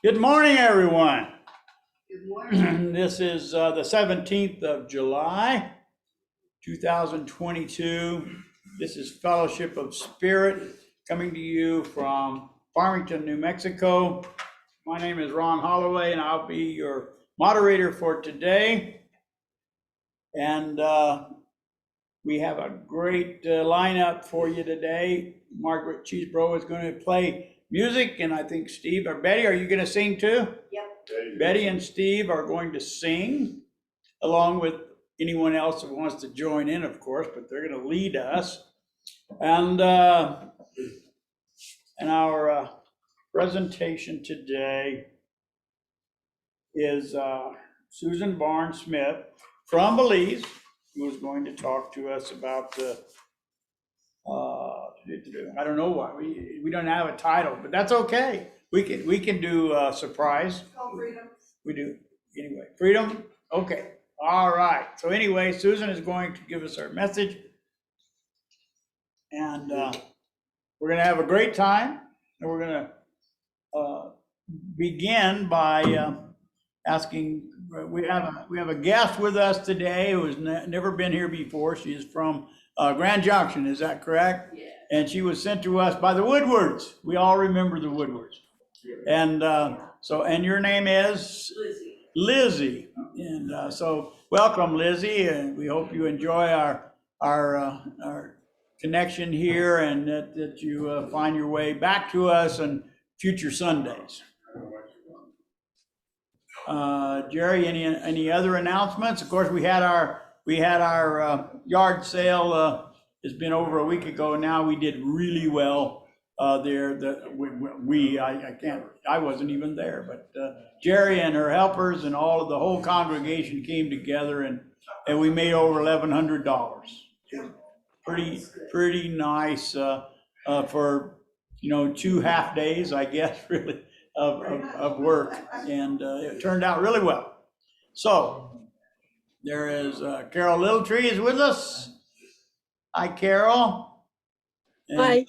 Good morning, everyone. Good morning. This is the 17th of July, 2022. This is Fellowship of Spirit coming to you from Farmington, New Mexico. My name is Ron Holloway, and I'll be your moderator for today. And we have a great lineup for you today. Margaret Cheesebro is going to play music, and I think Steve or Betty, are you going to sing too? Yep. Betty and Steve are going to sing, along with anyone else who wants to join in, of course, but they're going to lead us. And our presentation today is Susan Barnes-Smith from Belize, who is going to talk to us about I don't know why, we don't have a title, but that's okay. We can do a surprise. Call freedom. We do, anyway, freedom, okay, all right. So anyway, Susan is going to give us our message. And we're gonna have a great time, and we're gonna begin by asking, we have a guest with us today who has never been here before. She is from Grand Junction, is that correct? Yeah. And she was sent to us by the Woodwards. We all remember the Woodwards. And and your name is? Lizzie. Lizzie. And so welcome, Lizzie, and we hope you enjoy our connection here, and that you find your way back to us on future Sundays. Jerry, any other announcements? Of course, we had our yard sale. It's been over a week ago now. We did really well there. I wasn't even there, but Jerry and her helpers and all of the whole congregation came together, and we made over $1,100. Pretty nice for 2 half days, I guess, really, of work, and it turned out really well. So there is Carol Littletree is with us. Hi, Carol. And Hi.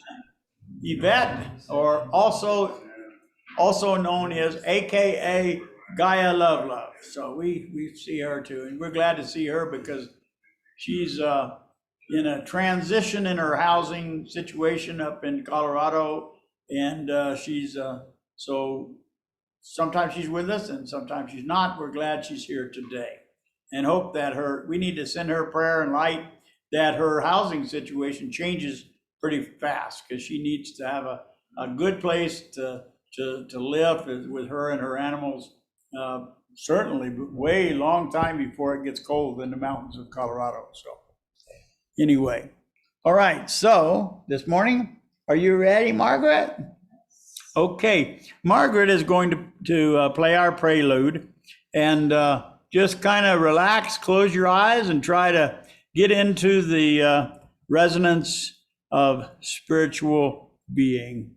Yvette, or also known as AKA Gaia Love. So we see her too, and we're glad to see her because she's in a transition in her housing situation up in Colorado, and she's so sometimes she's with us and sometimes she's not. We're glad she's here today, and hope that we need to send her prayer and light that her housing situation changes pretty fast, because she needs to have a good place to live with her and her animals, certainly way long time before it gets cold in the mountains of Colorado. So anyway, all right, so this morning, are you ready, Margaret? Okay, Margaret is going to play our prelude, and just kind of relax, close your eyes, and try to get into the resonance of spiritual being.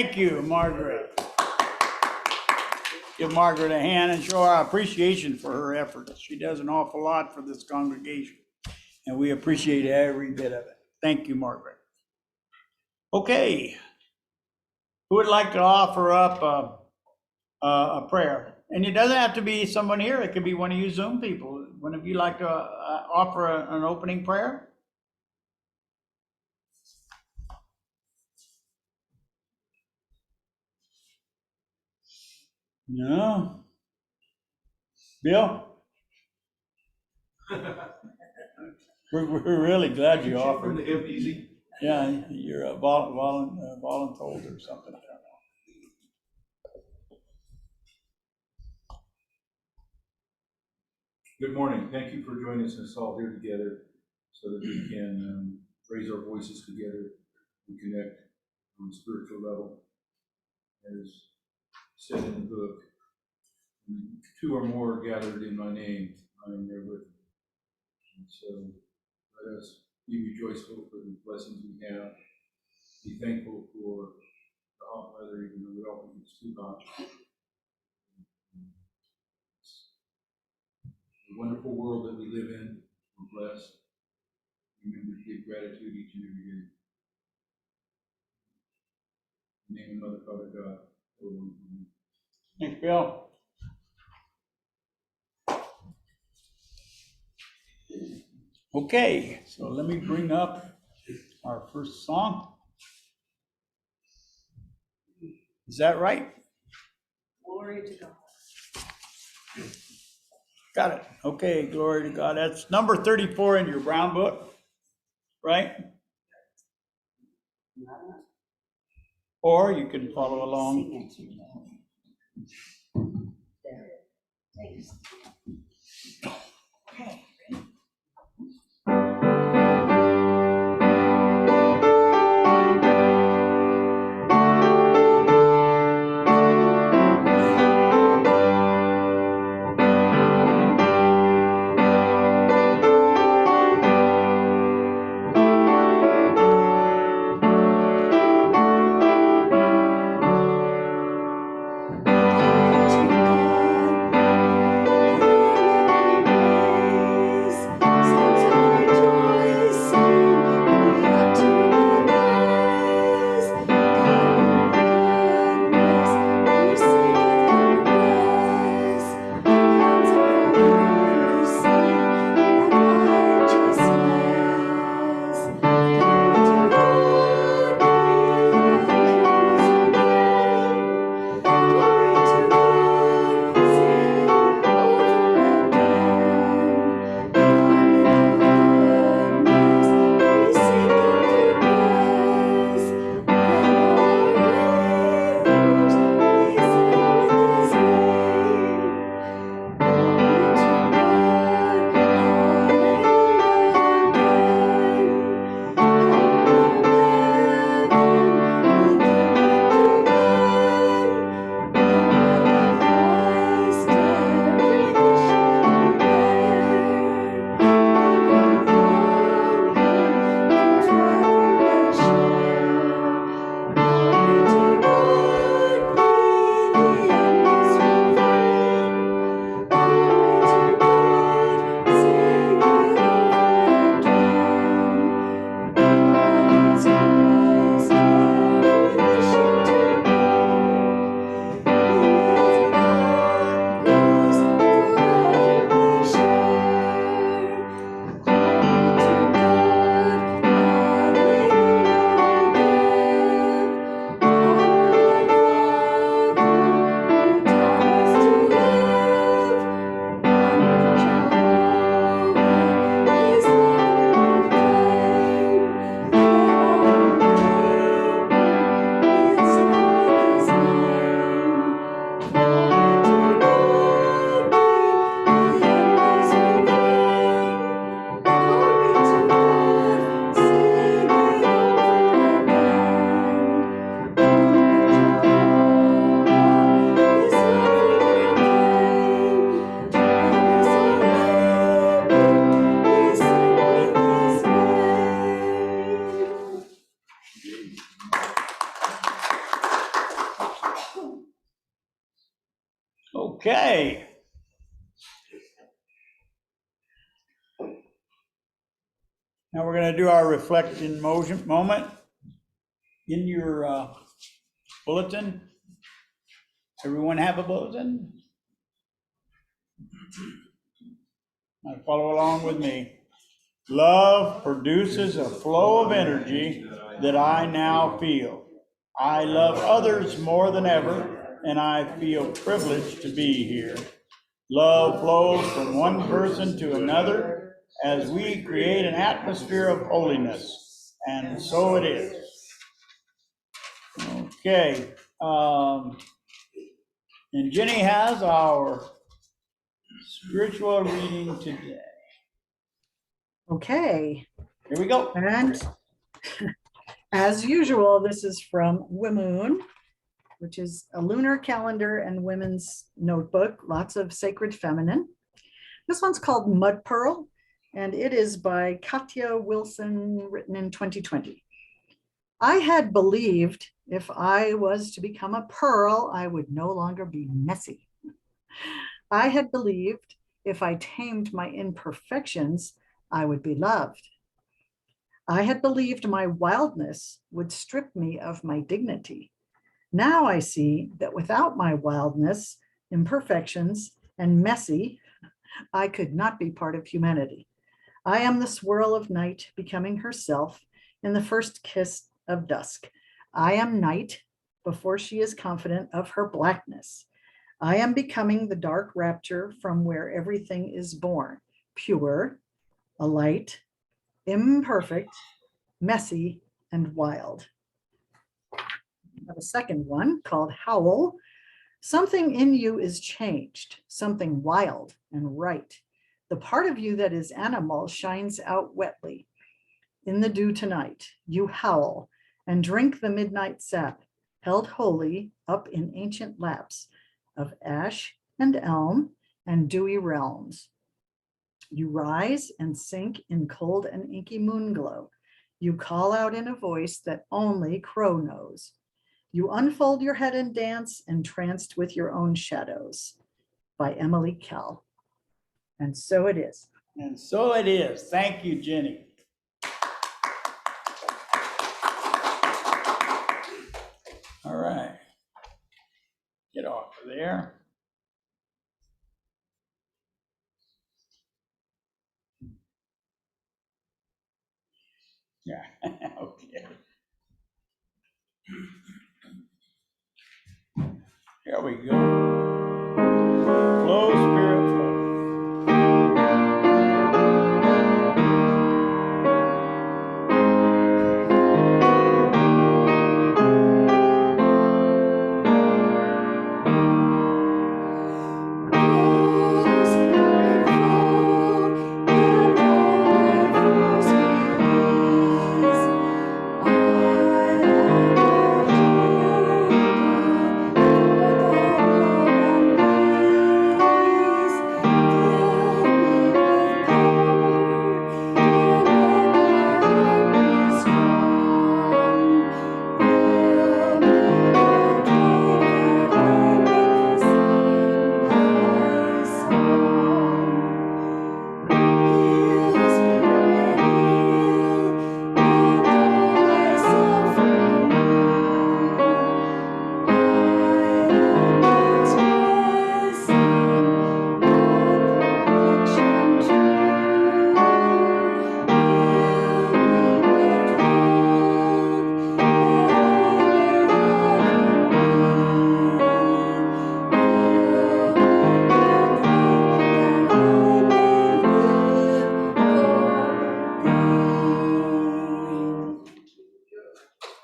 Thank you, Margaret. Give Margaret a hand and show our appreciation for her efforts. She does an awful lot for this congregation, and we appreciate every bit of it. Thank you, Margaret. Okay. Who would like to offer up a prayer? And it doesn't have to be someone here. It could be one of you Zoom people. One of you like to offer an opening prayer? No. Bill? We're really glad you offered. From the hip easy. Yeah, you're a voluntold or something. I don't know. Good morning. Thank you for joining us all here together so that we can raise our voices together and connect on a spiritual level. As said in the book, when two or more gathered in my name, I am there with them. And so let us be rejoiceful for the blessings we have. Be thankful for the hot weather, even though we all think it's too hot. The wonderful world that we live in, we're blessed. Remember to give gratitude each and every day. In the name of Mother, Father, God, Lord. Thanks, Bill. Okay, so let me bring up our first song. Is that right? Glory to God. Got it. Okay, glory to God. That's number 34 in your brown book, right? Or you can follow along. Thanks. To God Okay. Now we're going to do our reflection motion moment. In your bulletin, everyone have a bulletin? Now follow along with me. Love produces a flow of energy that I now feel. I love others more than ever, and I feel privileged to be here. Love flows from one person to another as we create an atmosphere of holiness, and so it is. Okay, and Jenny has our spiritual reading today. Okay, Here we go. and as usual, this is from Wimoon, which is a lunar calendar and women's notebook, lots of sacred feminine. This one's called Mud Pearl, and it is by Katya Wilson, written in 2020. I had believed if I was to become a pearl, I would no longer be messy. I had believed if I tamed my imperfections, I would be loved. I had believed my wildness would strip me of my dignity. Now I see that without my wildness, imperfections, and messy, I could not be part of humanity. I am the swirl of night becoming herself in the first kiss of dusk. I am night before she is confident of her blackness. I am becoming the dark rapture from where everything is born, pure, a light, imperfect, messy, and wild. I have a second one called Howl. Something in you is changed, something wild and right. The part of you that is animal shines out wetly. In the dew tonight, you howl and drink the midnight sap, held holy up in ancient laps of ash and elm and dewy realms. You rise and sink in cold and inky moon glow. You call out in a voice that only crow knows. You unfold your head and dance, entranced with your own shadows. By Emily Kell. And so it is. And so it is. Thank you, Jenny. All right. Get off of there. Yeah, okay. Here we go. Flow, spirit, flow.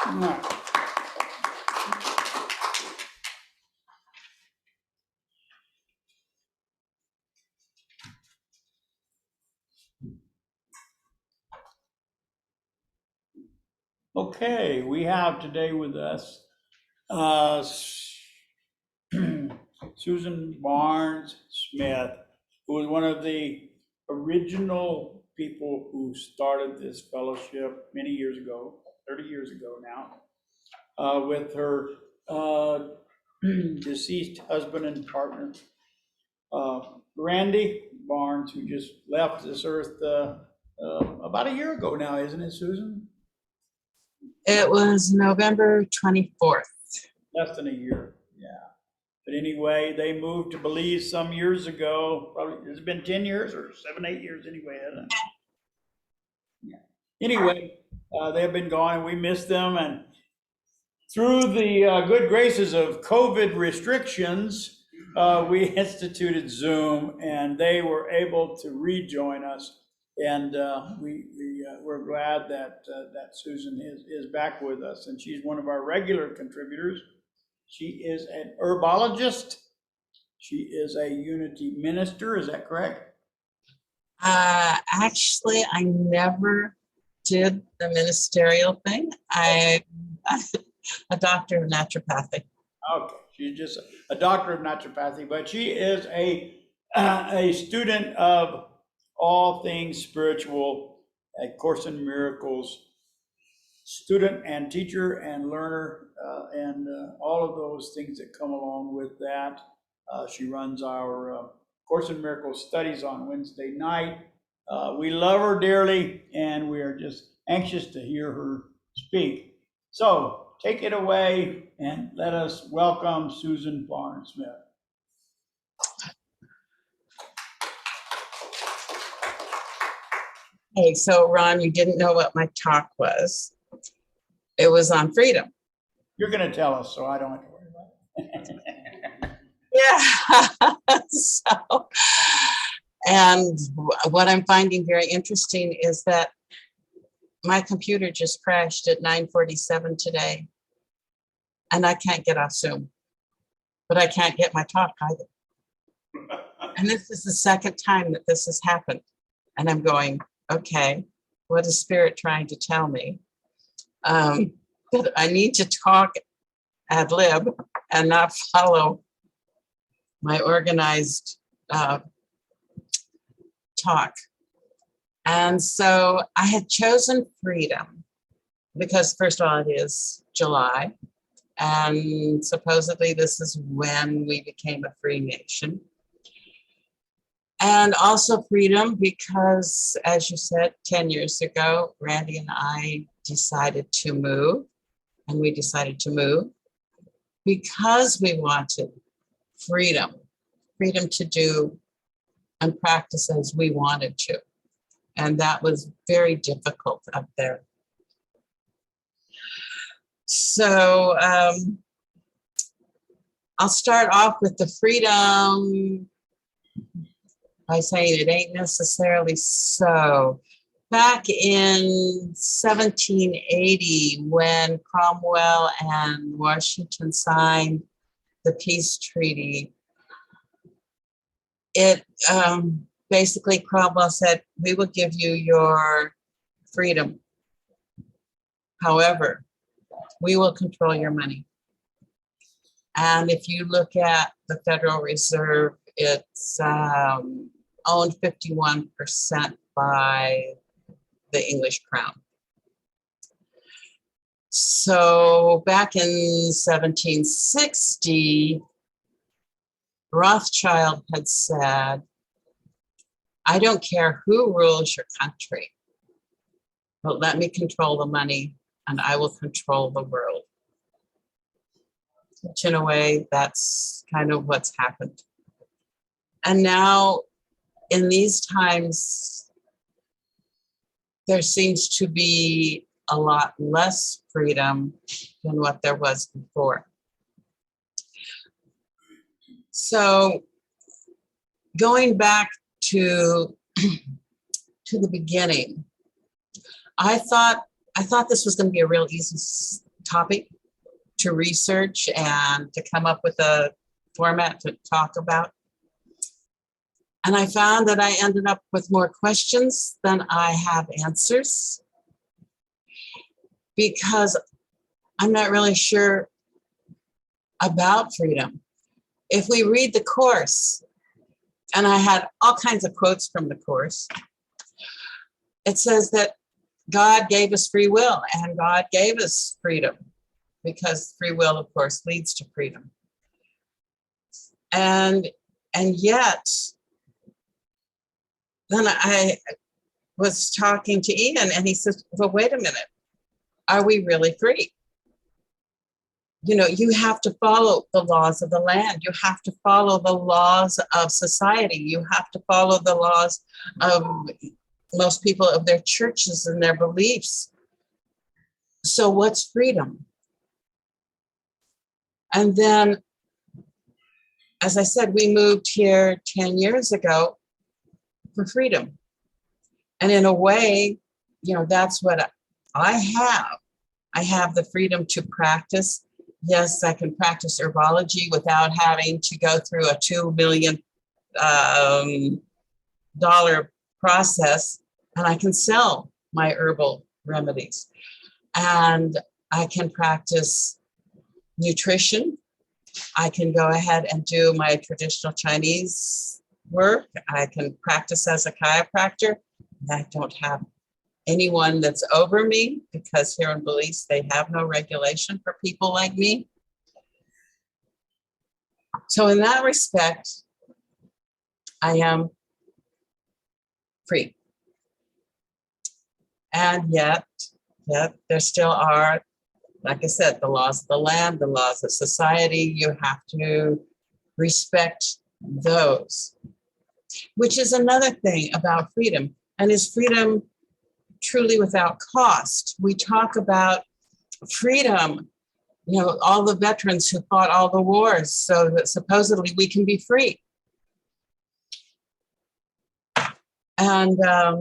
All right. Okay, we have today with us Susan Barnes Smith, who was one of the original people who started this fellowship many years ago, 30 years ago now, with her deceased husband and partner, Randy Barnes, who just left this earth about a year ago now, isn't it, Susan? It was November 24th. Less than a year, yeah. But anyway, they moved to Belize some years ago. Probably, it's been 10 years or 7, 8 years anyway, hasn't it? Yeah. Anyway, they have been gone. We miss them. And through the good graces of COVID restrictions, we instituted Zoom, and they were able to rejoin us. And we're glad that Susan is back with us, and she's one of our regular contributors. She is an herbologist. She is a Unity minister. Is that correct? Actually, I never did the ministerial thing. I'm a doctor of naturopathy. Okay, she's just a doctor of naturopathy, but she is a student of all things spiritual at Course in Miracles, student and teacher and learner, and all of those things that come along with that. She runs our Course in Miracles studies on Wednesday night. We love her dearly, and we are just anxious to hear her speak. So take it away and let us welcome Susan Barnes-Smith. Hey, so Ron, you didn't know what my talk was. It was on freedom. You're going to tell us, so I don't have to worry about it. Yeah. So, and what I'm finding very interesting is that my computer just crashed at 9:47 today, and I can't get off Zoom, but I can't get my talk either. And this is the second time that this has happened. And I'm going, okay, what is Spirit trying to tell me? That I need to talk ad lib and not follow my organized talk. And so I had chosen freedom because, first of all, it is July, and supposedly this is when we became a free nation. And also freedom because, as you said, 10 years ago, Randy and I decided to move, and we decided to move because we wanted freedom to do and practice as we wanted to. And that was very difficult up there. So I'll start off with the freedom by saying it ain't necessarily so. Back in 1780, when Cromwell and Washington signed the peace treaty, it basically Cromwell said, we will give you your freedom. However, we will control your money. And if you look at the Federal Reserve, it's owned 51% by the English crown. So back in 1760, Rothschild had said, I don't care who rules your country, but let me control the money and I will control the world. Which in a way, that's kind of what's happened. And now in these times, there seems to be a lot less freedom than what there was before. So going back to the beginning, I thought this was going to be a real easy topic to research and to come up with a format to talk about. And I found that I ended up with more questions than I have answers, because I'm not really sure about freedom. If we read the Course, and I had all kinds of quotes from the Course, it says that God gave us free will and God gave us freedom, because free will, of course, leads to freedom. And yet, then I was talking to Ian and he says, well, wait a minute, are we really free? You know, you have to follow the laws of the land. You have to follow the laws of society. You have to follow the laws of most people, of their churches and their beliefs. So what's freedom? And then, as I said, we moved here 10 years ago for freedom. And in a way, you know, that's what I have. I have the freedom to practice. Yes, I can practice herbology without having to go through a $2 million process, and I can sell my herbal remedies. And I can practice nutrition. I can go ahead and do my traditional Chinese work. I can practice as a chiropractor. I don't have anyone that's over me, because here in Belize, they have no regulation for people like me. So in that respect, I am free. And yet there still are, like I said, the laws of the land, the laws of society. You have to respect those, which is another thing about freedom. And is freedom truly without cost? We talk about freedom, you know, all the veterans who fought all the wars so that supposedly we can be free. And I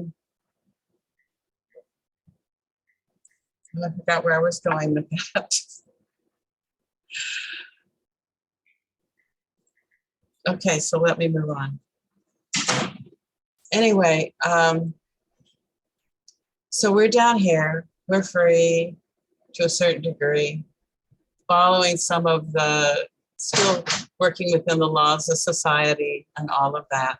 forgot where I was going with that. Okay, so let me move on. Anyway, so we're down here, we're free to a certain degree, following some of the, still working within the laws of society and all of that.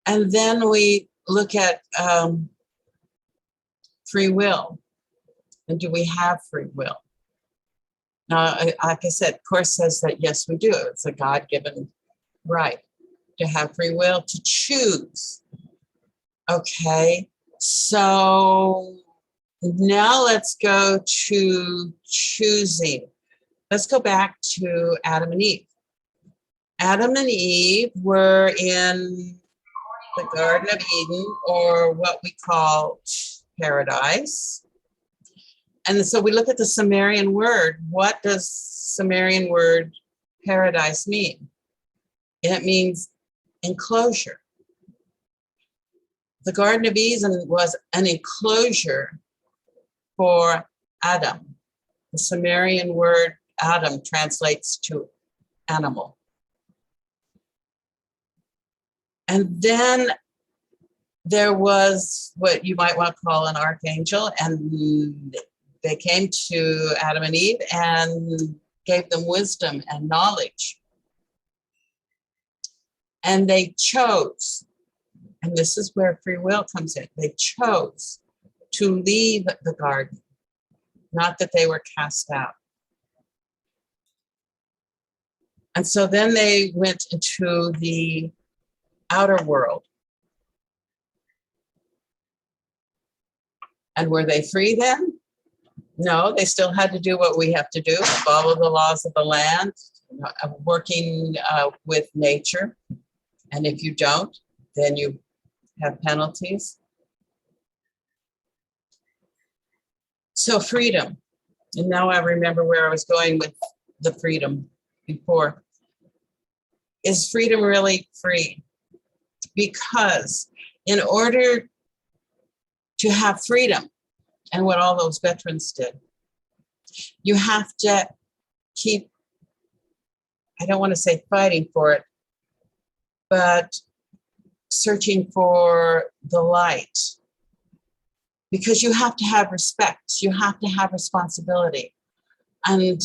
And then we look at free will. And do we have free will? Now, like I said, Course says that yes, we do. It's a God-given right to have free will, to choose. Okay, so now let's go to choosing. Let's go back to Adam and Eve. Adam and Eve were in the Garden of Eden, or what we call paradise. And so we look at the Sumerian word. What does Sumerian word paradise mean? It means enclosure. The Garden of Eden was an enclosure for Adam. The Sumerian word Adam translates to animal. And then there was what you might want to call an archangel, and they came to Adam and Eve and gave them wisdom and knowledge. And they chose, and this is where free will comes in. They chose to leave the garden, not that they were cast out. And so then they went into the outer world. And were they free then? No, they still had to do what we have to do, follow the laws of the land, working with nature. And if you don't, then you have penalties. So freedom. And now I remember where I was going with the freedom before. Is freedom really free? Because in order to have freedom, and what all those veterans did, you have to keep, I don't want to say fighting for it, but searching for the light. Because you have to have respect, you have to have responsibility, and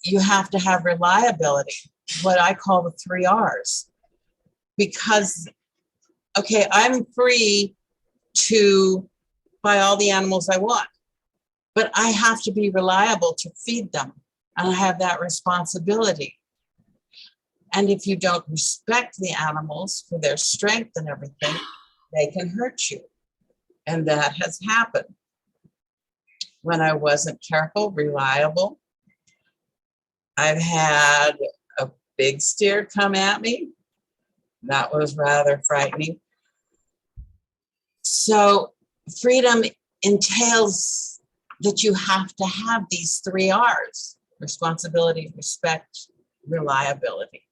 you have to have reliability, what I call the 3 R's. Because, okay, I'm free to buy all the animals I want, but I have to be reliable to feed them. and I have that responsibility. And if you don't respect the animals for their strength and everything, they can hurt you. And that has happened when I wasn't careful, reliable. I've had a big steer come at me. That was rather frightening. So freedom entails that you have to have these 3 R's: responsibility, respect, reliability.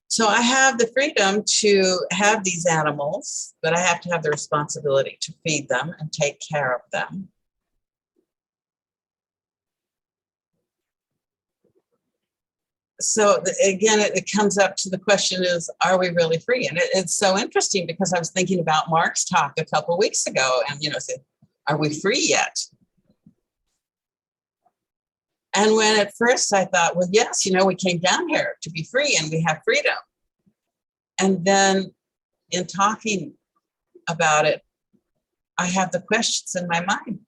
So I have the freedom to have these animals, but I have to have the responsibility to feed them and take care of them. So again, it comes up to the question is, are we really free? And it's so interesting because I was thinking about Mark's talk a couple of weeks ago and, said, are we free yet? And when at first I thought, well, yes, we came down here to be free and we have freedom. And then in talking about it, I have the questions in my mind.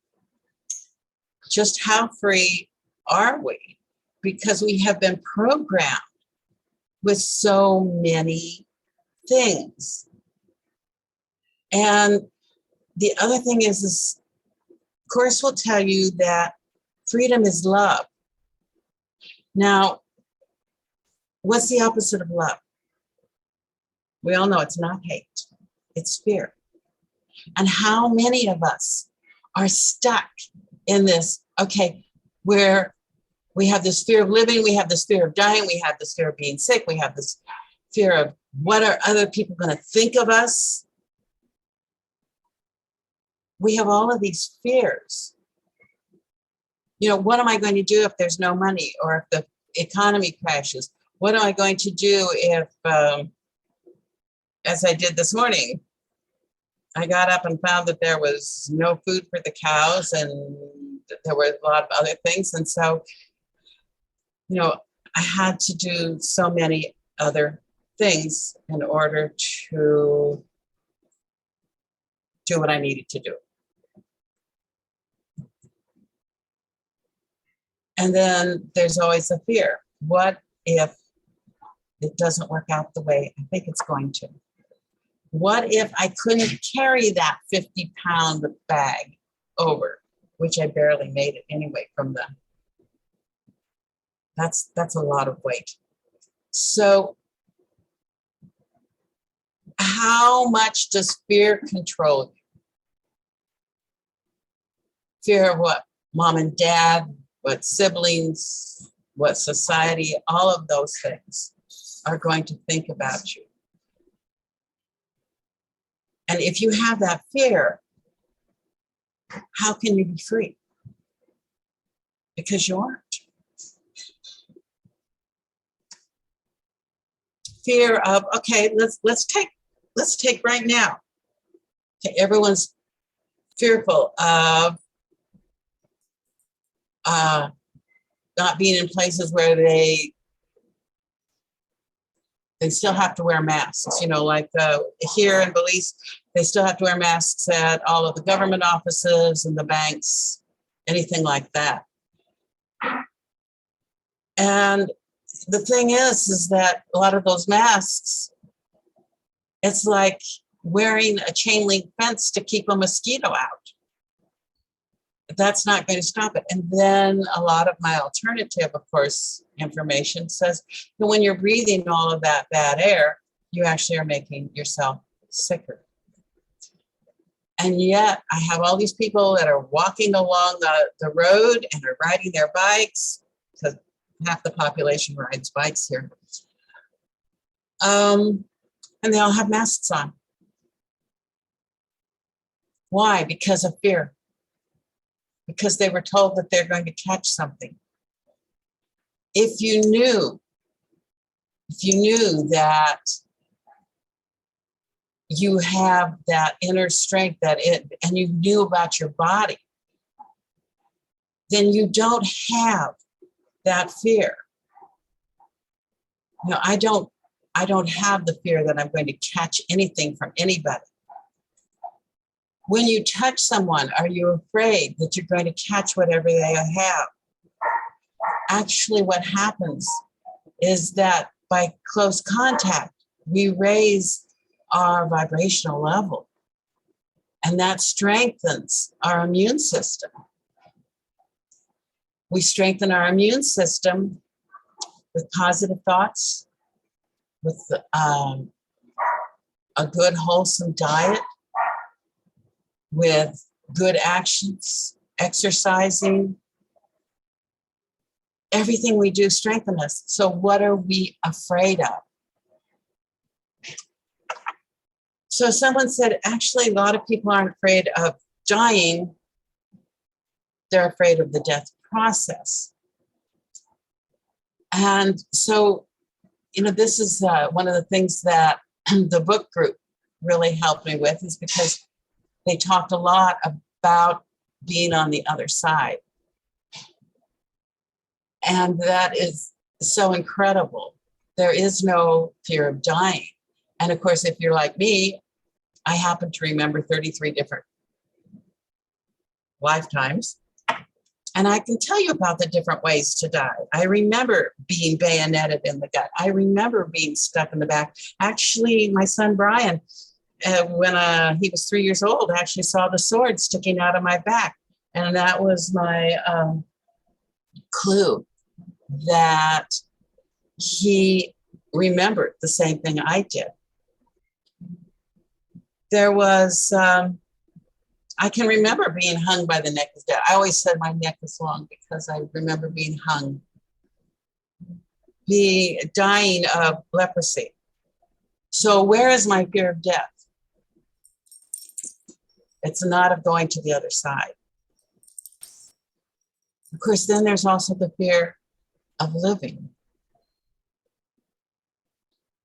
Just how free are we? Because we have been programmed with so many things. And the other thing is Course will tell you that freedom is love. Now, what's the opposite of love? We all know it's not hate, it's fear. And how many of us are stuck in this, okay, where we have this fear of living, we have this fear of dying, we have this fear of being sick, we have this fear of what are other people going to think of us? We have all of these fears. What am I going to do if there's no money or if the economy crashes? What am I going to do if, as I did this morning, I got up and found that there was no food for the cows and there were a lot of other things. And so, I had to do so many other things in order to do what I needed to do. And then there's always a fear. What if it doesn't work out the way I think it's going to? What if I couldn't carry that 50-pound bag over, which I barely made it anyway from the, that's a lot of weight. So how much does fear control you? Fear of what? Mom and dad, what siblings, what society, all of those things are going to think about you. And if you have that fear, how can you be free? Because you aren't. Fear of, okay, let's take right now. Okay, everyone's fearful of not being in places where they still have to wear masks, like here in Belize, they still have to wear masks at all of the government offices and the banks, anything like that. And the thing is that a lot of those masks, it's like wearing a chain link fence to keep a mosquito out. That's not going to stop it. And then a lot of my alternative, of course, information says that when you're breathing all of that bad air, you actually are making yourself sicker. And yet I have all these people that are walking along the road and are riding their bikes, because half the population rides bikes here. And they all have masks on. Why? Because of fear. Because they were told that they're going to catch something. If you knew that you have that inner strength and you knew about your body, then you don't have that fear. I don't have the fear that I'm going to catch anything from anybody. When you touch someone, are you afraid that you're going to catch whatever they have? Actually, what happens is that by close contact, we raise our vibrational level, and that strengthens our immune system. We strengthen our immune system with positive thoughts, with a good, wholesome diet, with good actions, exercising. Everything we do strengthens us. So what are we afraid of? So someone said, actually, a lot of people aren't afraid of dying. They're afraid of the death process. And so, this is one of the things that the book group really helped me with, is because they talked a lot about being on the other side. And that is so incredible. There is no fear of dying. And of course, if you're like me, I happen to remember 33 different lifetimes. And I can tell you about the different ways to die. I remember being bayoneted in the gut. I remember being stuck in the back. Actually, my son Brian, when he was 3 years old, actually saw the sword sticking out of my back. And that was my clue that he remembered the same thing I did. There was, I can remember being hung by the neck of death. I always said my neck is long because I remember being hung. Dying of leprosy. So where is my fear of death? It's not of going to the other side. Of course, then there's also the fear of living.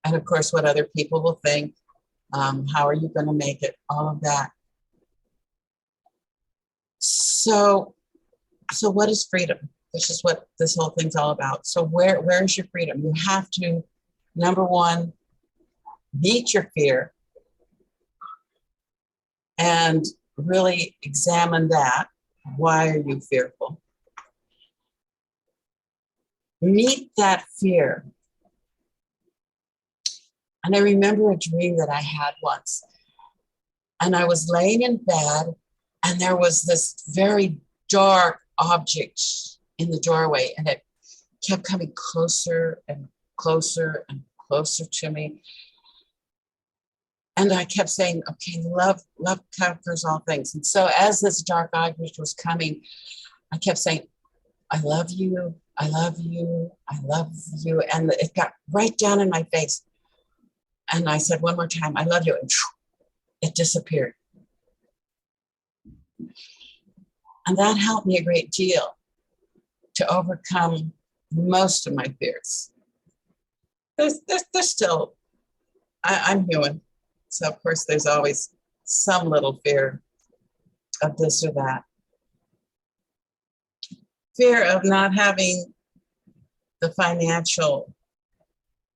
And of course, what other people will think, how are you going to make it, all of that. So what is freedom? Which is what this whole thing's all about. So where is your freedom? You have to, number one, meet your fear and really examine that. Why are you fearful? Meet that fear. And I remember a dream that I had once. And I was laying in bed, and there was this very dark object in the doorway, and it kept coming closer and closer and closer to me. And I kept saying, okay, love conquers all things. And so as this dark object was coming, I kept saying, I love you, I love you, I love you. And it got right down in my face. And I said one more time, I love you. And it disappeared. And that helped me a great deal to overcome most of my fears. There's still, I'm human. So of course there's always some little fear of this or that. Fear of not having the financial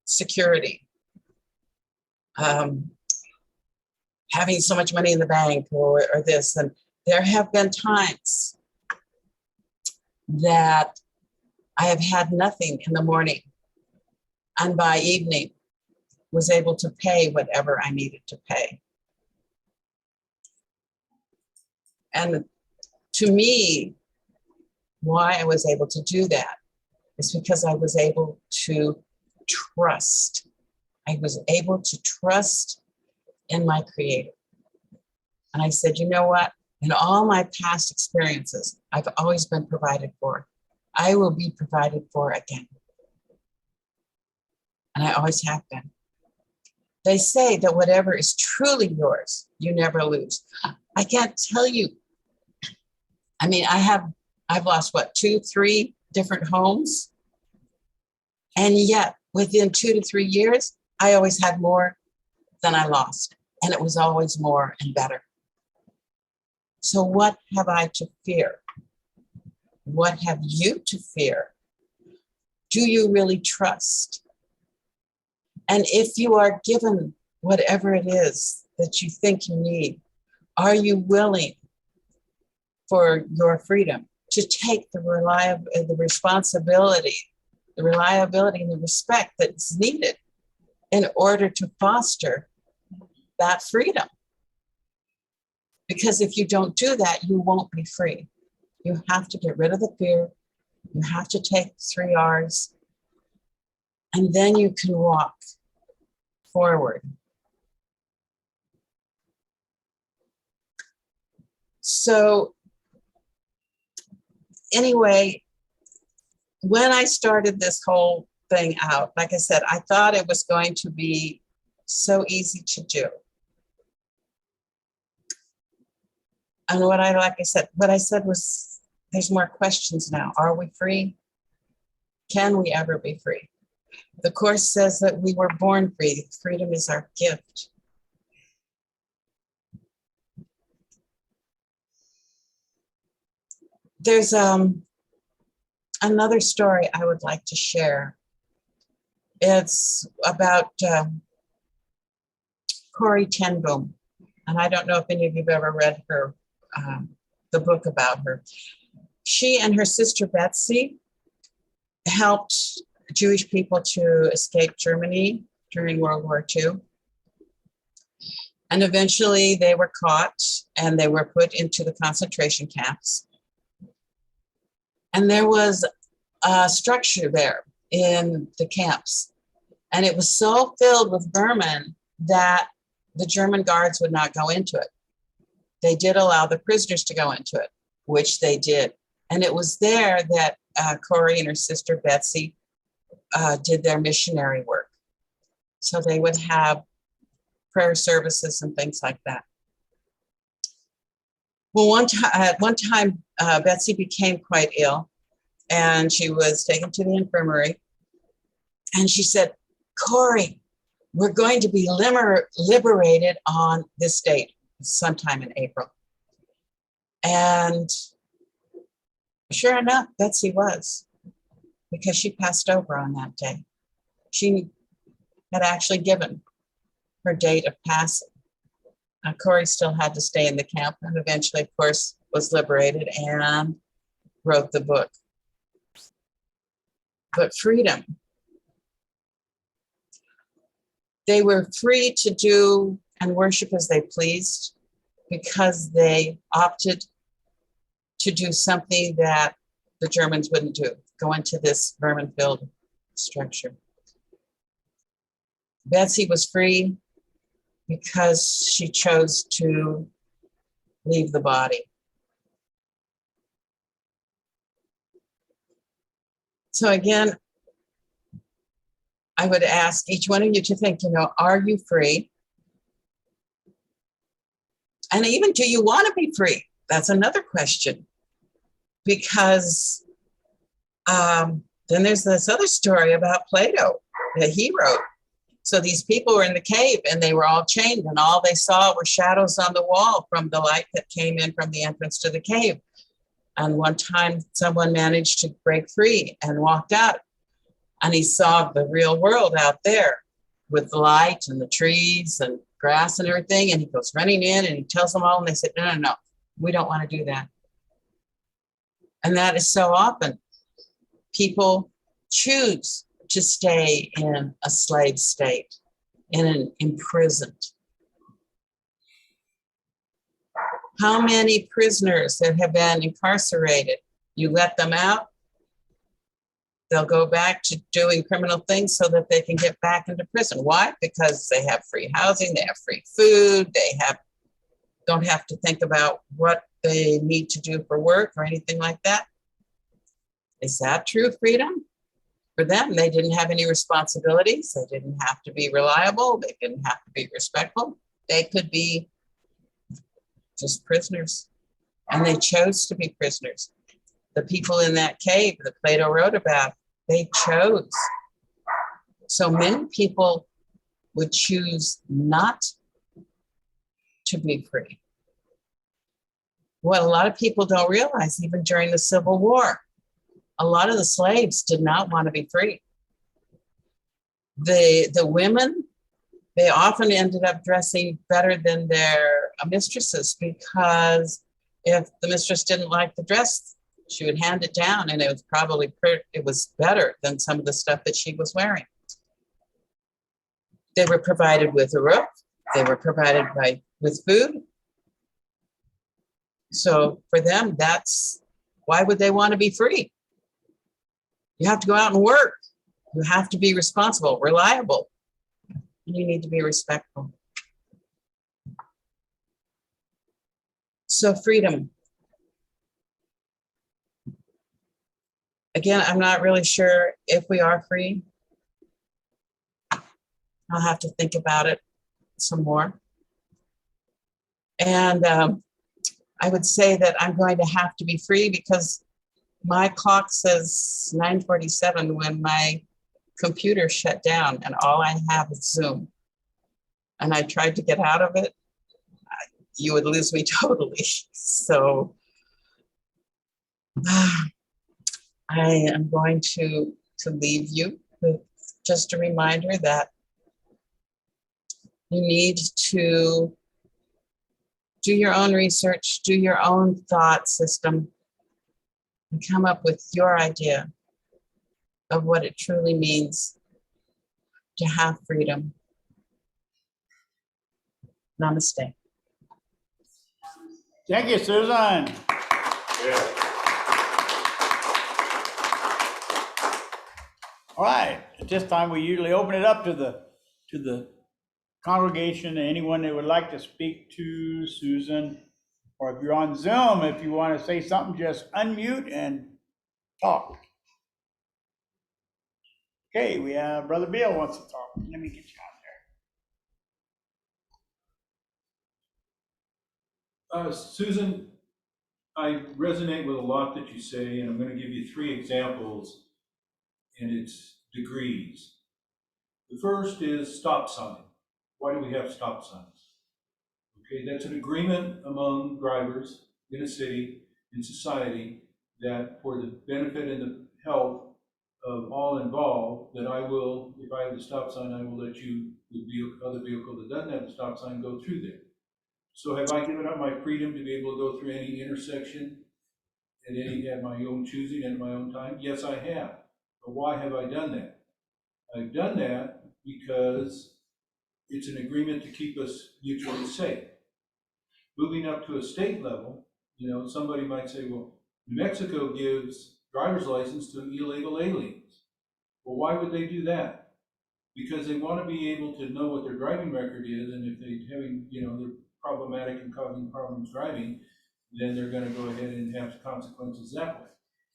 security. Having so much money in the bank or this. And there have been times that I have had nothing in the morning, and by evening was able to pay whatever I needed to pay. And to me, why I was able to do that is because I was able to trust. I was able to trust in my Creator. And I said, you know what? In all my past experiences, I've always been provided for. I will be provided for again. And I always have been. They say that whatever is truly yours, you never lose. I can't tell you. I mean, I've lost what, 2, 3 different homes? And yet within 2 to 3 years, I always had more than I lost. And it was always more and better. So what have I to fear? What have you to fear? Do you really trust? And if you are given whatever it is that you think you need, Are you willing for your freedom to take the responsibility, the reliability and the respect that's needed in order to foster that freedom? Because if you don't do that, you won't be free. You have to get rid of the fear. You have to take 3 R's, and then you can walk forward. So anyway, when I started this whole thing out, like I said, I thought it was going to be so easy to do. And what I said was, there's more questions now. Are we free? Can we ever be free? The Course says that we were born free. Freedom is our gift. There's another story I would like to share. It's about Corrie ten Boom. And I don't know if any of you have ever read her, the book about her. She and her sister Betsy helped Jewish people to escape Germany during World War II. And eventually they were caught and they were put into the concentration camps. And there was a structure there in the camps. And it was so filled with vermin that the German guards would not go into it. They did allow the prisoners to go into it, which they did. And it was there that Corrie and her sister Betsy did their missionary work. So they would have prayer services and things like that. Well, at one time, Betsy became quite ill and she was taken to the infirmary. And she said, Corrie, we're going to be liberated on this date, sometime in April. And sure enough, Betsy was, because she passed over on that day. She had actually given her date of passing. Corrie still had to stay in the camp and eventually, of course, was liberated and wrote the book. But freedom. They were free to do and worship as they pleased because they opted to do something that the Germans wouldn't do, go into this vermin-filled structure. Betsy was free because she chose to leave the body. So again, I would ask each one of you to think, are you free? And even, do you want to be free? That's another question. Because then there's this other story about Plato that he wrote. So these people were in the cave and they were all chained and all they saw were shadows on the wall from the light that came in from the entrance to the cave. And one time someone managed to break free and walked out and he saw the real world out there with the light and the trees and grass and everything. And he goes running in and he tells them all and they said, no, we don't want to do that. And that is so often people choose to stay in a slave state, in an imprisoned. How many prisoners that have been incarcerated, you let them out, they'll go back to doing criminal things so that they can get back into prison. Why? Because they have free housing, they have free food, they don't have to think about what they need to do for work or anything like that. Is that true freedom? For them, they didn't have any responsibilities. They didn't have to be reliable. They didn't have to be respectful. They could be just prisoners. And they chose to be prisoners. The people in that cave that Plato wrote about, they chose. So many people would choose not to be free. What a lot of people don't realize, even during the Civil War, a lot of the slaves did not want to be free. The women, they often ended up dressing better than their mistresses, because if the mistress didn't like the dress, she would hand it down, and it was probably it was better than some of the stuff that she was wearing. They were provided with a roof. They were provided with food. So for them, that's why would they want to be free? You have to go out and work. You have to be responsible, reliable. You need to be respectful. So freedom. Again, I'm not really sure if we are free. I'll have to think about it some more. And I would say that I'm going to have to be free because my clock says 9:47 when my computer shut down and all I have is Zoom. And I tried to get out of it. You would lose me totally. So I am going to leave you with just a reminder that you need to do your own research, do your own thought system, and come up with your idea of what it truly means to have freedom. Namaste. Thank you, Susan. All right, at this time, we usually open it up to the congregation, anyone that would like to speak to Susan. Or if you're on Zoom, if you want to say something, just unmute and talk. Okay, we have Brother Bill wants to talk. Let me get you on there. Susan, I resonate with a lot that you say, and I'm going to give you 3 examples, and it's degrees. The first is stop sign. Why do we have stop signs? Okay, that's an agreement among drivers in a city, in society, that for the benefit and the health of all involved, that I will, if I have the stop sign, I will let you, the other vehicle that doesn't have the stop sign, go through there. So have I given up my freedom to be able to go through any intersection at my own choosing and my own time? Yes, I have. But why have I done that? I've done that because it's an agreement to keep us mutually safe. Moving up to a state level, somebody might say, well, New Mexico gives driver's license to illegal aliens. Well, why would they do that? Because they want to be able to know what their driving record is, and if they're they're problematic and causing problems driving, then they're going to go ahead and have consequences that way.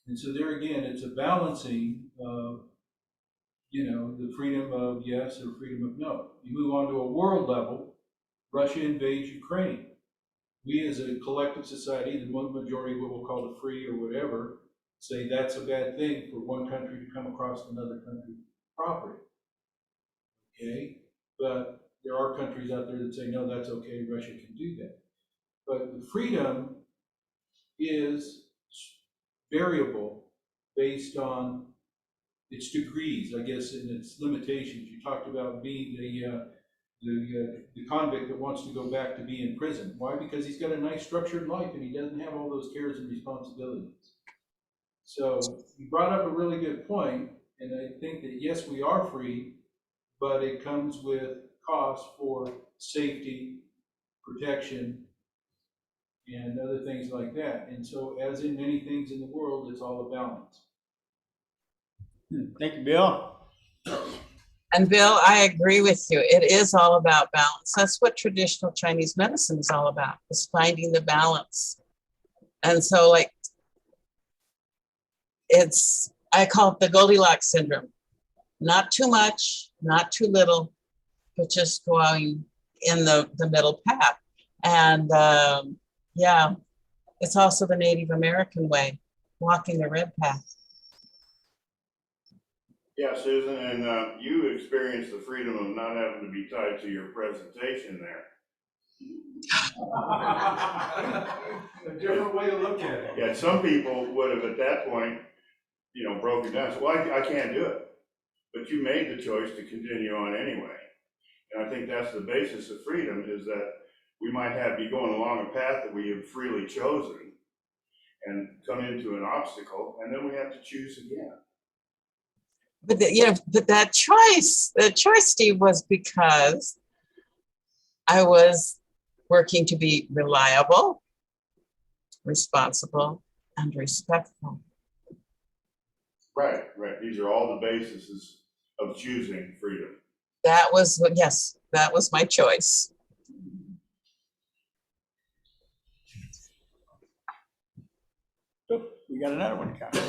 And so there again, it's a balancing of, the freedom of yes or freedom of no. You move on to a world level, Russia invades Ukraine. We as a collective society, the one majority, what we'll call the free or whatever, say that's a bad thing for one country to come across another country's property. Okay, but there are countries out there that say, no, that's okay, Russia can do that. But the freedom is variable based on its degrees, I guess, and its limitations. You talked about being the convict that wants to go back to be in prison. Why? Because he's got a nice structured life and he doesn't have all those cares and responsibilities. So you brought up a really good point, and I think that yes, we are free, but it comes with cost for safety, protection, and other things like that. And so, as in many things in the world, it's all a balance. Thank you, Bill. And Bill, I agree with you. It is all about balance. That's what traditional Chinese medicine is all about, is finding the balance. And so I call it the Goldilocks syndrome. Not too much, not too little, but just going in the middle path. And it's also the Native American way, walking the red path. Yeah, Susan, and you experienced the freedom of not having to be tied to your presentation there. A different way to look at it. Yeah, some people would have at that point, broken down. So, well, I can't do it. But you made the choice to continue on anyway. And I think that's the basis of freedom, is that we might be going along a path that we have freely chosen and come into an obstacle, and then we have to choose again. But but that choice, the choice, Steve, was because I was working to be reliable, responsible, and respectful. Right. These are all the bases of choosing freedom. That was what, yes, that was my choice. Oop, we got another one coming.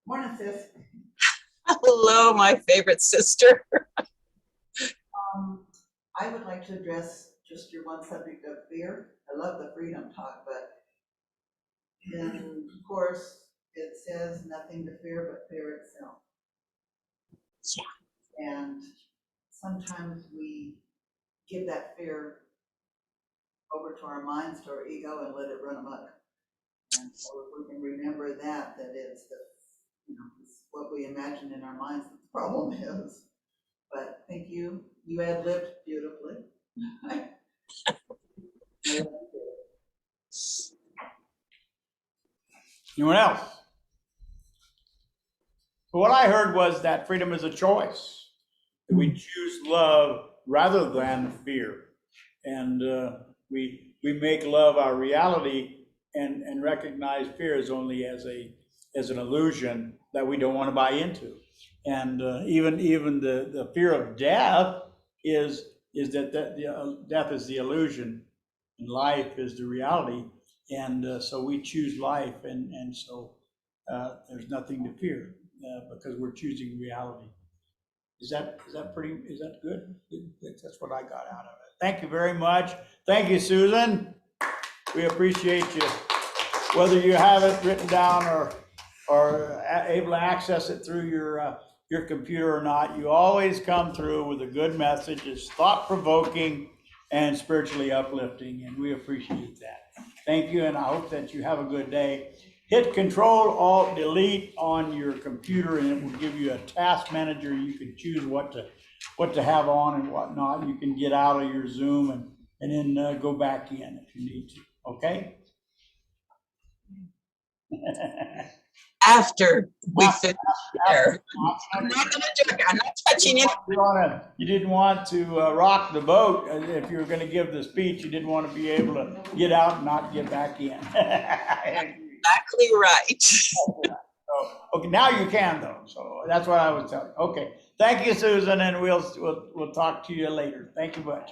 Morning, sis. Hello, my favorite sister. I would like to address just your one subject of fear. I love the freedom talk, but in course, it says nothing to fear but fear itself. Yeah. And sometimes we give that fear over to our minds, to our ego, and let it run amok. And so if we can remember that it's it's what we imagine in our minds that the problem is. But thank you. You ad-libbed beautifully. Anyone else? What I heard was that freedom is a choice. That we choose love rather than fear. And we make love our reality and recognize fear as only as an illusion that we don't want to buy into. And even the fear of death is that death is the illusion and life is the reality. And so we choose life, and so there's nothing to fear because we're choosing reality. Is that good? That's what I got out of it. Thank you very much. Thank you, Susan. We appreciate you. Whether you have it written down or able to access it through your computer or not, you always come through with a good message. It's thought-provoking and spiritually uplifting, and we appreciate that. Thank you, and I hope that you have a good day. Hit Control-Alt-Delete on your computer, and it will give you a task manager. You can choose what to have on and what not. You can get out of your Zoom and then go back in if you need to. Okay? After we finish there. I'm not touching it. You didn't want to rock the boat. If you were going to give the speech, you didn't want to be able to get out and not get back in. Exactly right. So, okay, now you can though. So that's what I was telling you. Okay, thank you, Susan, and we'll talk to you later. Thank you much.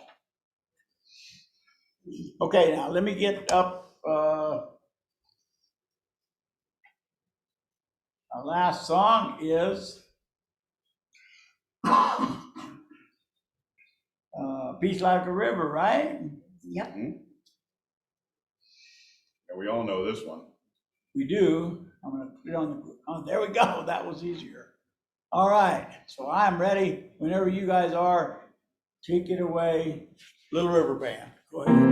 Okay, now let me get up. Our last song is Peace Like a River, right? Yep. Yeah, we all know this one. We do. I'm going to put it on the, oh, there we go. That was easier. All right, so I'm ready. Whenever you guys are, take it away. Little River Band. Go ahead.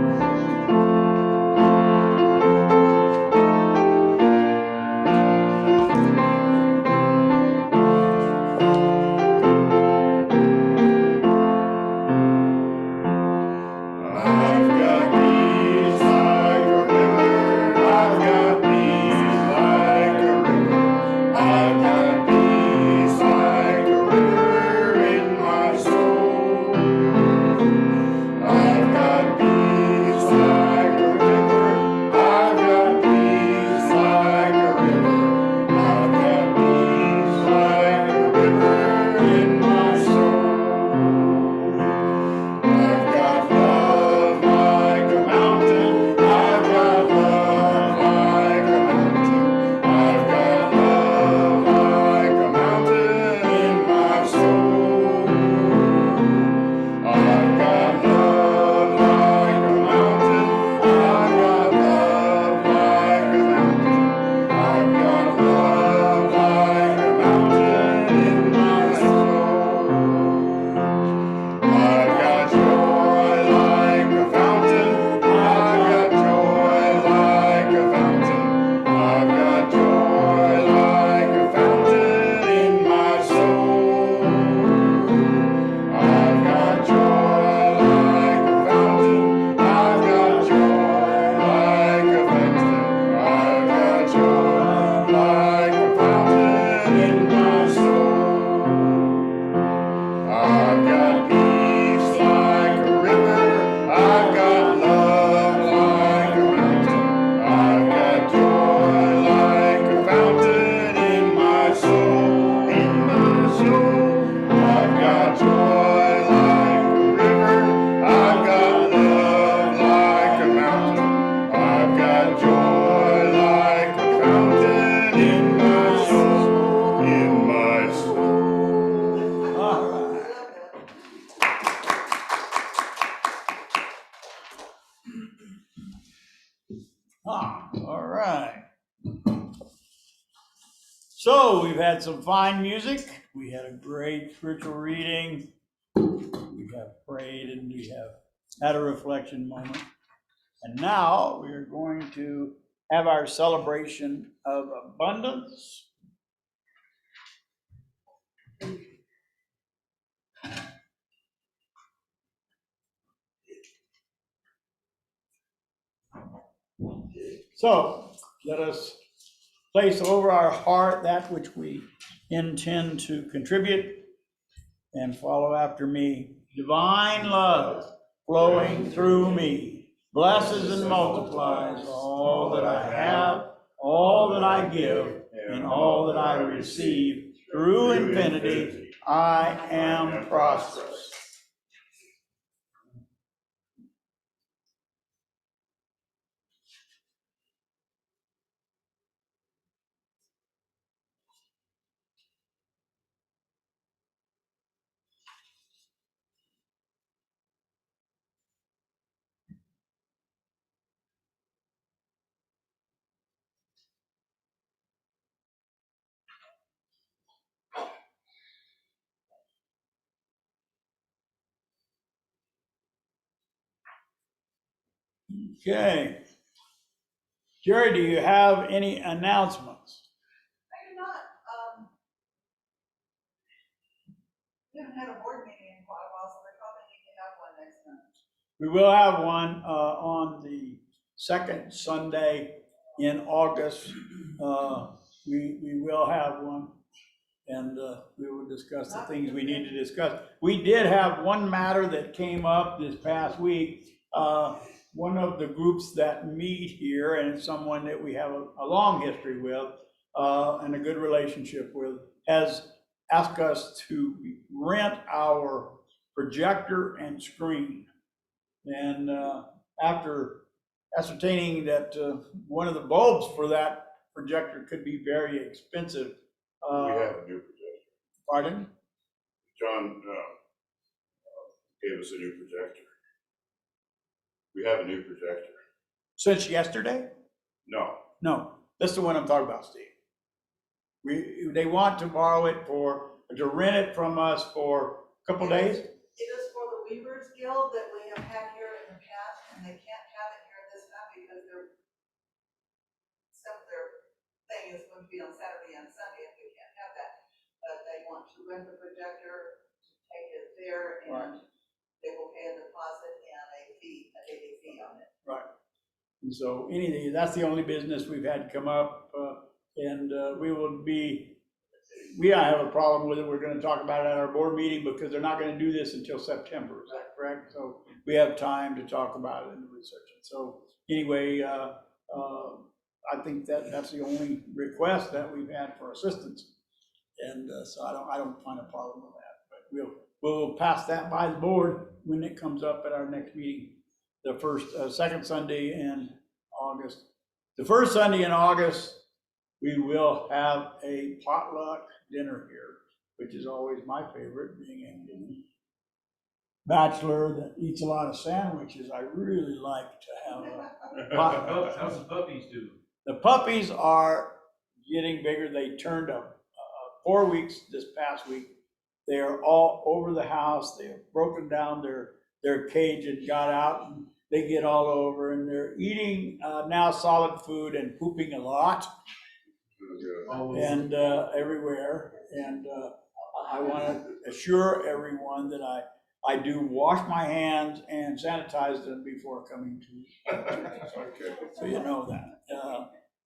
I've got peace like a river. I've got peace like a river. I've got peace like a river in my soul. I've got peace right. So we've had some fine music. We had a great spiritual reading. We have prayed and we have had a reflection moment. And now we are going to have our celebration of abundance. So let us place over our heart that which we intend to contribute and follow after me. Divine love flowing through me blesses and multiplies all that I have, all that I give, and all that I receive. Through infinity, I am prosperous. Okay. Jerry, do you have any announcements? I do not, we haven't had a board meeting in quite a while, so we probably need to have one next month. We will have one on the second Sunday in August. We will have one, and we will discuss the things we need to discuss. We did have one matter that came up this past week. One of the groups that meet here, and it's someone that we have a long history with and a good relationship with, has asked us to rent our projector and screen. And after ascertaining that one of the bulbs for that projector could be very expensive. We have a new projector. Pardon? John gave us a new projector. We have a new projector. Since yesterday? No, No, that's the one I'm talking about, Steve. They want to borrow it to rent it from us for a couple days. It is for the Weavers Guild that we have had here in the past, and they can't have it here this time because some of their thing is going to be on Saturday and Sunday, and we can't have that. But they want to rent the projector, take it there, and they will pay a deposit and a daily fee on it. Right. And so that's the only business we've had come up, and we don't have a problem with it. We're gonna talk about it at our board meeting because they're not gonna do this until September, is that correct? So we have time to talk about it and research it. So anyway, I think that's the only request that we've had for assistance. And so I don't find a problem with that, but we'll pass that by the board when it comes up at our next meeting. The second Sunday in August. The first Sunday in August, we will have a potluck dinner here, which is always my favorite, being a bachelor that eats a lot of sandwiches. I really like to have a potluck. How's the puppies do? The puppies are getting bigger. They turned up 4 weeks this past week. They are all over the house. They have broken down their cage and got out, and they get all over, and they're eating now solid food and pooping a lot and everywhere. And I want to assure everyone that I do wash my hands and sanitize them before coming to okay. so you know that.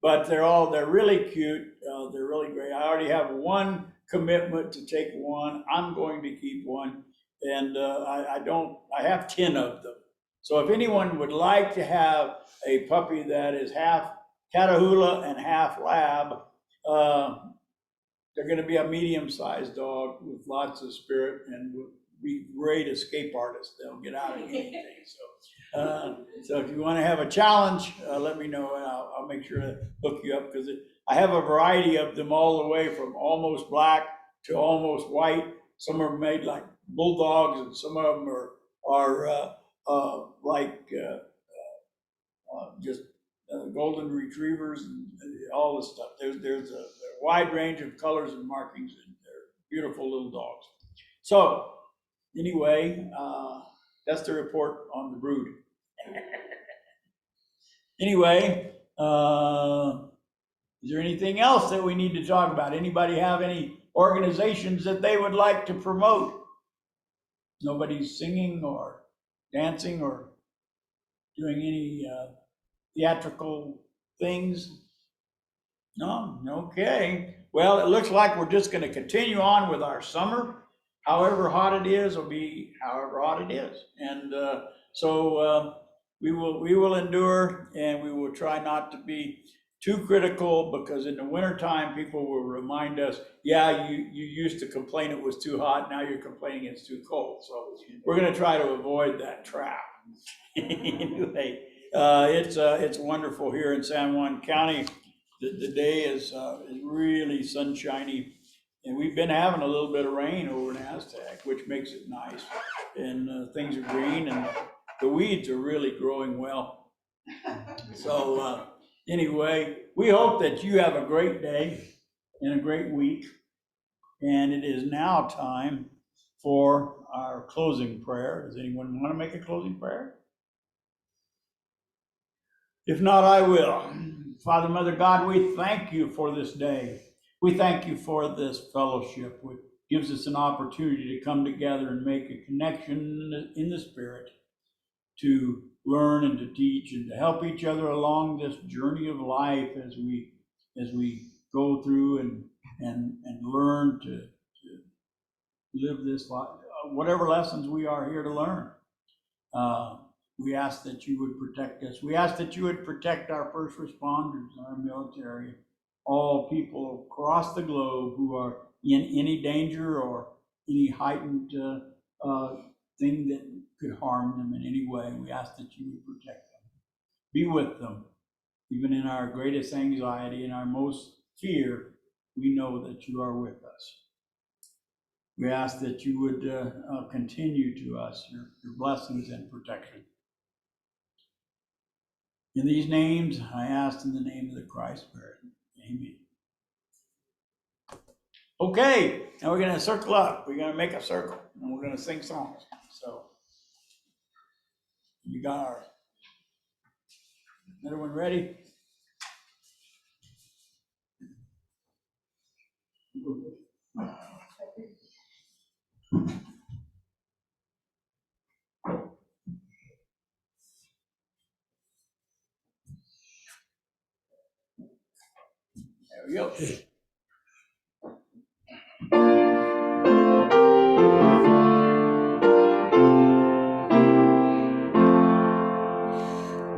But they're really cute. They're really great. I already have one commitment to take one. I'm going to keep one, and I have 10 of them. So if anyone would like to have a puppy that is half Catahoula and half Lab, they're going to be a medium-sized dog with lots of spirit and would be great escape artists. They'll get out of anything. So if you want to have a challenge, let me know, and I'll make sure to hook you up, because I have a variety of them all the way from almost black to almost white. Some are made like bulldogs, and some of them are like just golden retrievers, and all this stuff. There's a wide range of colors and markings, and they're beautiful little dogs. So anyway, that's the report on the brood. Anyway, is there anything else that we need to talk about? Anybody have any organizations that they would like to promote? Nobody's singing or dancing or doing any theatrical things? No? Okay. Well, it looks like we're just going to continue on with our summer. However hot it is, will be however hot it is. And so we will endure, and we will try not to be too critical, because in the wintertime, people will remind us, yeah, you used to complain it was too hot, now you're complaining it's too cold. So we're going to try to avoid that trap. Anyway, it's wonderful here in San Juan County. The day is really sunshiny, and we've been having a little bit of rain over in Aztec, which makes it nice. And things are green, and the weeds are really growing well. So anyway, we hope that you have a great day and a great week. And it is now time for our closing prayer. Does anyone want to make a closing prayer? If not, I will. Father, Mother God, we thank you for this day. We thank you for this fellowship, which gives us an opportunity to come together and make a connection in the Spirit, to learn and to teach and to help each other along this journey of life as we go through and learn to live this life, whatever lessons we are here to learn. We ask that you would protect us. We ask that you would protect our first responders, our military, all people across the globe who are in any danger or any heightened thing that could harm them in any way. We ask that you would protect them. Be with them. Even in our greatest anxiety and our most fear, we know that you are with us. We ask that you would continue to us your blessings and protection. In these names, I ask in the name of the Christ Spirit. Amen. Okay, now we're going to circle up. We're going to make a circle, and we're going to sing songs. So, you got our, everyone ready? There we go.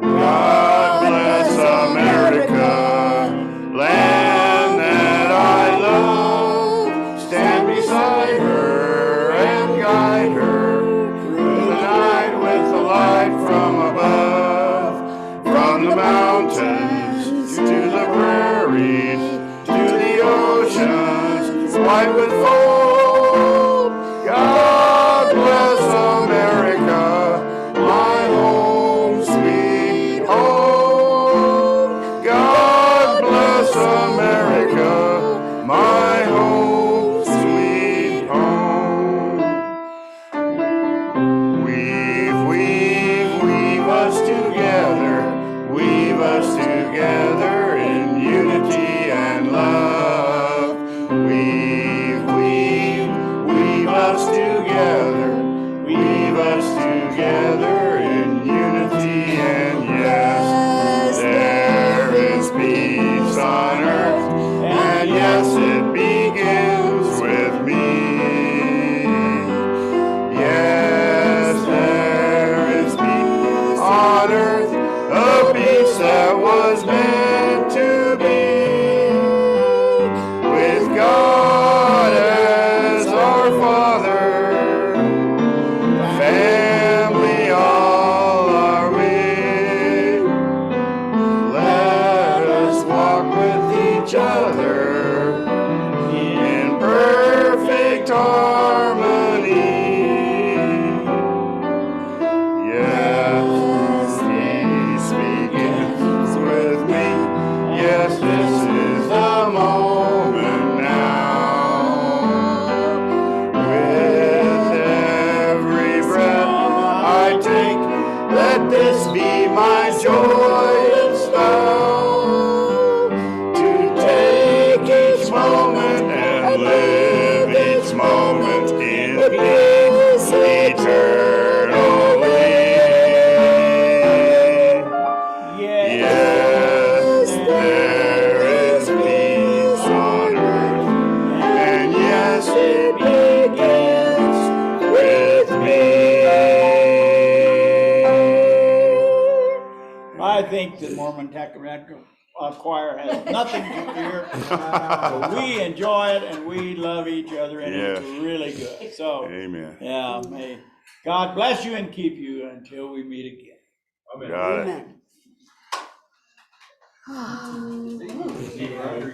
God bless America, land that I love. Stand beside her and guide her through the night with the light from above. From the mountains to the prairies, to the oceans white with foam. God bless America, my home, sweet home. God bless America, my home, sweet home. Weave us together, weave us together in unity and love. Weave us together, weave us together in unity, and yes, there is peace on earth, and yes, it begins with me. Yes, there is peace on earth, a peace that was meant to be, with God as our Father, family all are we. Let us walk with each other in perfect harmony. Yes, peace begins with joyous vow to take each moment and live each moment in peace eternally. Yes, there is peace on earth, and yes, it begins with me. I think the Mormon Tabernacle Choir has nothing to fear. We enjoy it and we love each other and it's Yes. really good. So, Amen. yeah, may God bless you and keep you until we meet again. Amen. Got it. Amen. Steve, Roger,